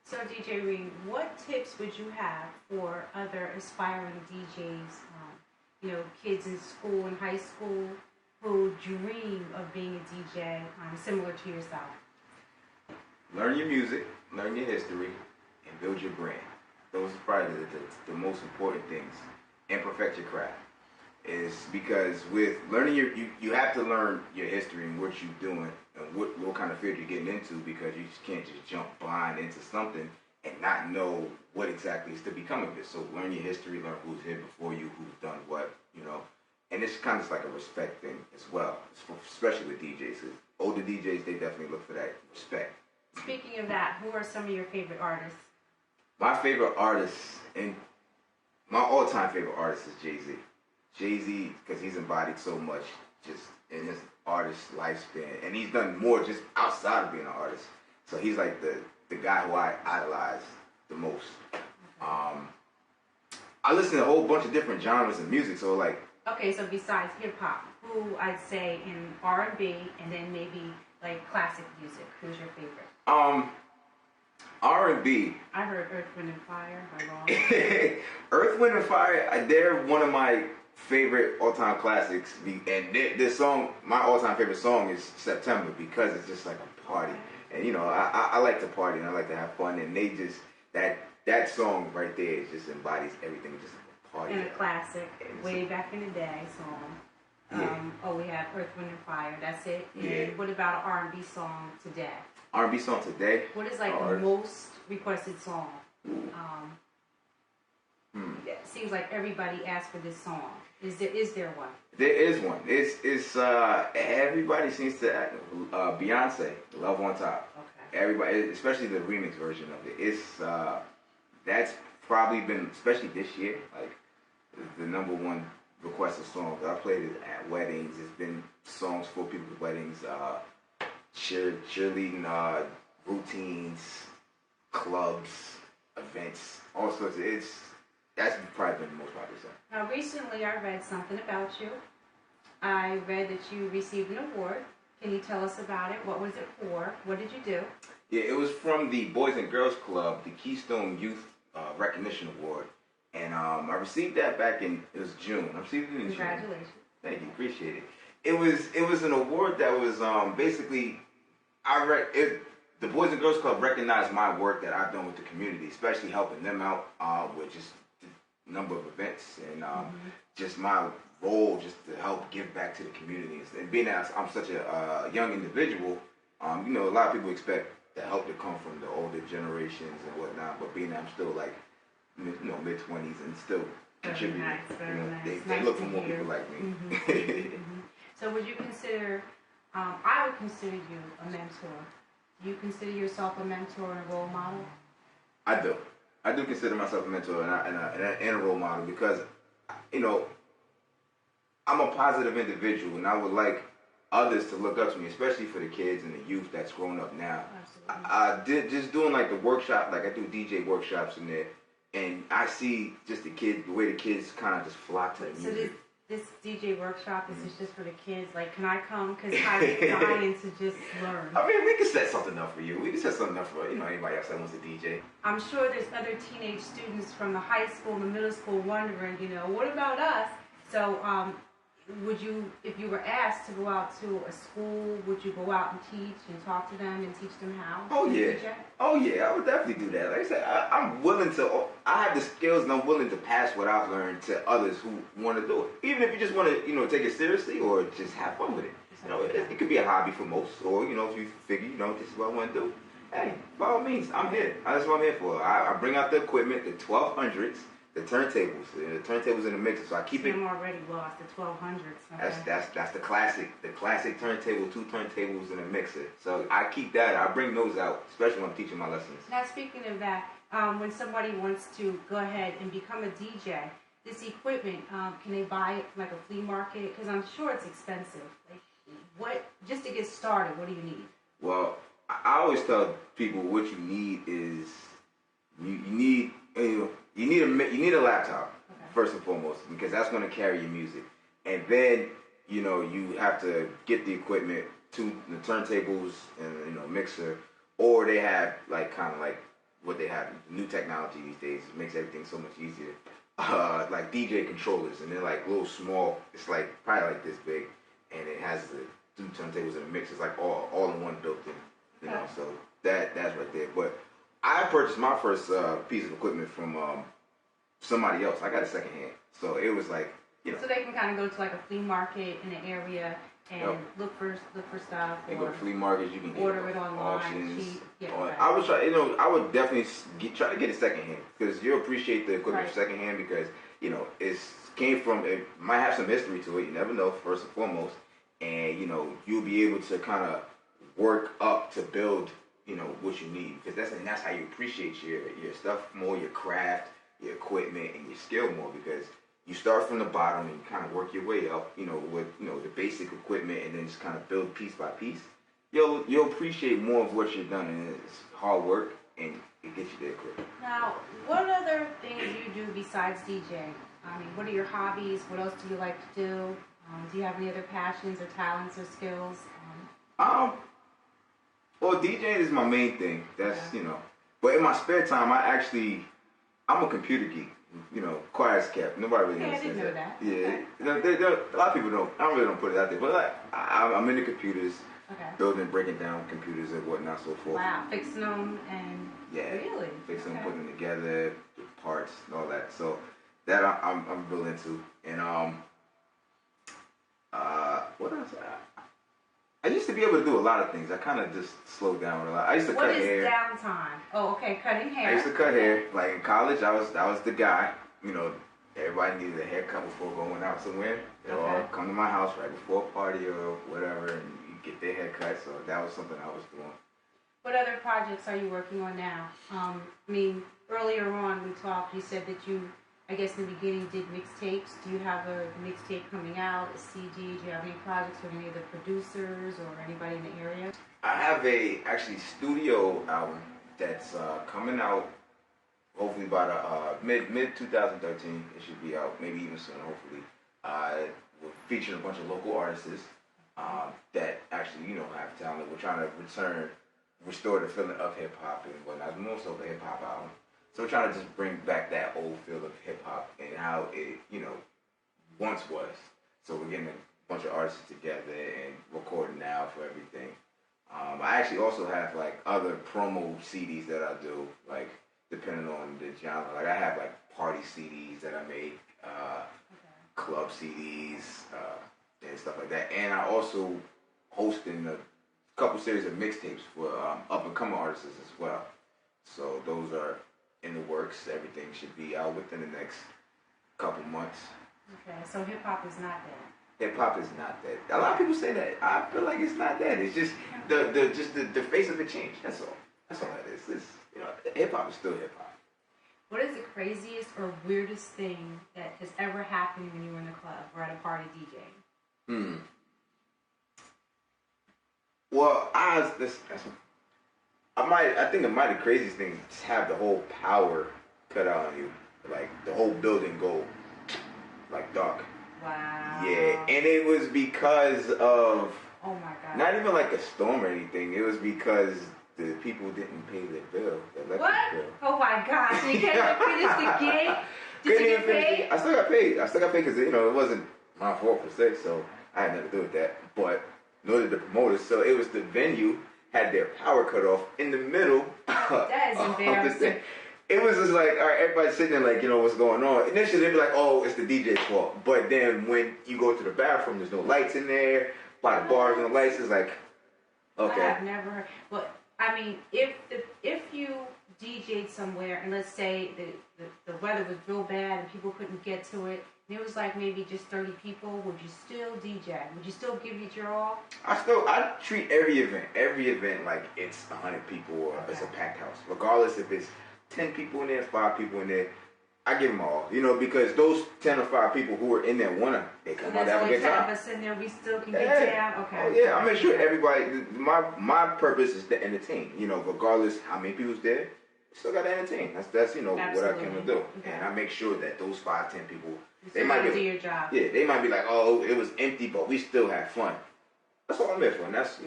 So DJ Reem, what tips would you have for other aspiring DJs, kids in school and high school who dream of being a DJ, similar to yourself? Learn your music, learn your history, and build your brand. Those are probably the most important things. And perfect your craft. Is because with learning you have to learn your history and what you're doing and what kind of field you're getting into, because you just can't just jump blind into something and not know what exactly is to become of it. So learn your history, learn who's here before you, who's done what, And it's kind of like a respect thing as well, especially with DJs. Older DJs, they definitely look for that respect. Speaking of that, who are some of your favorite artists? My favorite artist, and my all-time favorite artist is Jay-Z. Jay-Z, because he's embodied so much just in his artist lifespan, and he's done more just outside of being an artist. So he's like the guy who I idolize the most. I listen to a whole bunch of different genres of music, so like. Okay, so besides hip hop, who I'd say in R&B, and then maybe like classic music, who's your favorite? R&B. I heard Earth, Wind and Fire. Am I wrong? Earth, Wind and Fire, they're one of my favorite all-time classics, and this song, my all-time favorite song is September, because it's just like a party, and I like to party and I like to have fun, and they just that song right there just embodies everything, just like a party. And a classic, way back in the day song. Yeah. We have Earth, Wind and Fire. That's it. And yeah. What about an R&B song today? R&B song today? What is like the most requested song? It seems like everybody asks for this song. Is there one? There is one. It's everybody seems to Beyonce, Love on Top. Okay. Everybody, especially the remix version of it. It's that's probably been, especially this year, like the number one requested song. I played it at weddings. It's been songs for people's weddings, cheerleading routines, clubs, events, all sorts of. That's probably been the most popular song. Now, recently I read something about you. I read that you received an award. Can you tell us about it? What was it for? What did you do? Yeah, it was from the Boys and Girls Club, the Keystone Youth Recognition Award. And I received that back it was June. I received it in June. Congratulations. Thank you, appreciate it. It was an award that was basically, the Boys and Girls Club recognized my work that I've done with the community, especially helping them out with just the number of events and just my role just to help give back to the community. And being that I'm such a young individual, a lot of people expect the help to come from the older generations and whatnot, but being that I'm still like, mid-20s and still contributing, they look for more people like me. So would you consider, I would consider you a mentor. Do you consider yourself a mentor and a role model? I do. I do consider myself a mentor and a role model because, I'm a positive individual and I would like others to look up to me, especially for the kids and the youth that's growing up now. Absolutely. I did just doing like the workshop, like I do DJ workshops in there, and I see just the way the kids kind of just flock to the music. So this DJ workshop, this is just for the kids. Like, can I come? Because I'm dying to just learn. I mean, we can set something up for you. We can set something up for anybody else that wants to DJ. I'm sure there's other teenage students from the high school and the middle school wondering, what about us? So, would you, if you were asked to go out to a school, would you go out and teach and talk to them and teach them how? Oh yeah. Oh yeah, I would definitely do that. Like I said, I'm willing to. I have the skills and I'm willing to pass what I've learned to others who want to do it. Even if you just want to, take it seriously or just have fun with it. It could be a hobby for most, or if you figure, this is what I want to do. Hey, by all means, I'm here. That's what I'm here for. I bring out the equipment, the 1200s. The turntables in the mixer, so I keep it. I'm already lost. The 1200s. Okay. That's the classic turntable, 2 turntables in a mixer. So I keep that. I bring those out, especially when I'm teaching my lessons. Now speaking of that, when somebody wants to go ahead and become a DJ, this equipment, can they buy it from like a flea market? Because I'm sure it's expensive. Like, just to get started, what do you need? Well, I always tell people what you need is you need a laptop, first and foremost, because that's going to carry your music. And then, you have to get the equipment to the turntables and, mixer, or they have kind of what they have, new technology these days. It makes everything so much easier. Like DJ controllers, and they're like little small. It's like probably like this big, and it has the two turntables and a mix. It's like all in one built in, you know. So that's right there. But I purchased my first piece of equipment from somebody else. I got it secondhand, so it was like, you know. So they can kind of go to like a flea market in the area and look for stuff. You go to flea markets, you can get order it online, auctions. cheap. Yeah, I would try, I would definitely try to get it secondhand, because you'll appreciate the equipment secondhand, because it might have some history to it. You never know, first and foremost, and you'll be able to kind of work up to build what you need, because that's how you appreciate your stuff more, your craft, your equipment, and your skill more, because you start from the bottom and you kind of work your way up, with the basic equipment, and then just kind of build piece by piece. You'll appreciate more of what you've done, and it's hard work, and it gets you there quick. Now, what other things do you do besides DJing? I mean, what are your hobbies? What else do you like to do? Do you have any other passions or talents or skills? Well, DJing is my main thing. That's but in my spare time, I'm a computer geek. Quiet as kept. Nobody really understands that. Yeah, a lot of people don't. I really don't put it out there. But I'm into computers, building, breaking down computers and whatnot, so forth. Wow, fixing them and really fixing them, putting them together, parts, and all that. So that I'm real into. And what else? I used to be able to do a lot of things. I kind of just slowed down a lot. I used to cut hair. What is downtime? Oh, okay, cutting hair. I used to cut hair. Like in college, I was the guy. Everybody needed a haircut before going out somewhere. They all come to my house right before a party or whatever, and you get their haircut. So that was something I was doing. What other projects are you working on now? I mean, earlier on we talked. You said that you, I guess in the beginning, did mixtapes. Do you have a mixtape coming out, a CD? Do you have any projects with any of the producers or anybody in the area? I have a studio album that's coming out hopefully by the mid 2013. It should be out, maybe even sooner, hopefully. We're featuring a bunch of local artists that actually have talent. We're trying to restore the feeling of hip hop and whatnot. More so the hip hop album. So we're trying to just bring back that old feel of hip hop and how it, once was. So we're getting a bunch of artists together and recording now for everything. I actually also have like other promo CDs that I do, like depending on the genre. Like I have like party CDs that I make, club CDs, and stuff like that. And I also hosting a couple series of mixtapes for up and coming artists as well. So those are in the works. Everything should be out within the next couple months. Okay, so hip hop is not dead. Hip hop is not dead. A lot of people say that. I feel like it's not dead. It's just the face of it changed. That's all. That's all that is. It's, hip hop is still hip hop. What is the craziest or weirdest thing that has ever happened when you were in the club or at a party DJing? Well, I think it might the craziest thing is to have the whole power cut out on you, like the whole building go like dark. Wow. Yeah, and it was because of oh my god, not even like a storm or anything. It was because the people didn't pay their bill, their electric bill. Oh my god, so you can't even finish the gig? Did you get paid? I still got paid because it wasn't my fault per se, so I had nothing to do with that. But nor did the promoters. So it was the venue had their power cut off in the middle. That is embarrassing. It was just like, all right, everybody's sitting there like, what's going on. Initially, they'd be like, oh, it's the DJ's fault. But then when you go to the bathroom, there's no lights in there. By the bars, no lights. It's like, okay. I have never heard. Well, I mean, if you DJ'd somewhere, and let's say the weather was real bad and people couldn't get to it, and it was like maybe just 30 people, would you still DJ? Would you still give it your all? I treat every event like it's 100 people or it's a packed house. Regardless if it's 10 people in there, 5 people in there, I give them all. Because those 10 or 5 people who are in there they come out to have a good time. 10 of us in there, we still can get down. Okay. Oh yeah, I make sure everybody. My purpose is to entertain. Regardless how many people's there, still got to entertain. That's what I came to do. Okay. And I make sure that those 5, 10 people, they might do your job. Yeah, they might be like, oh, it was empty, but we still had fun. That's all I'm there for. And that's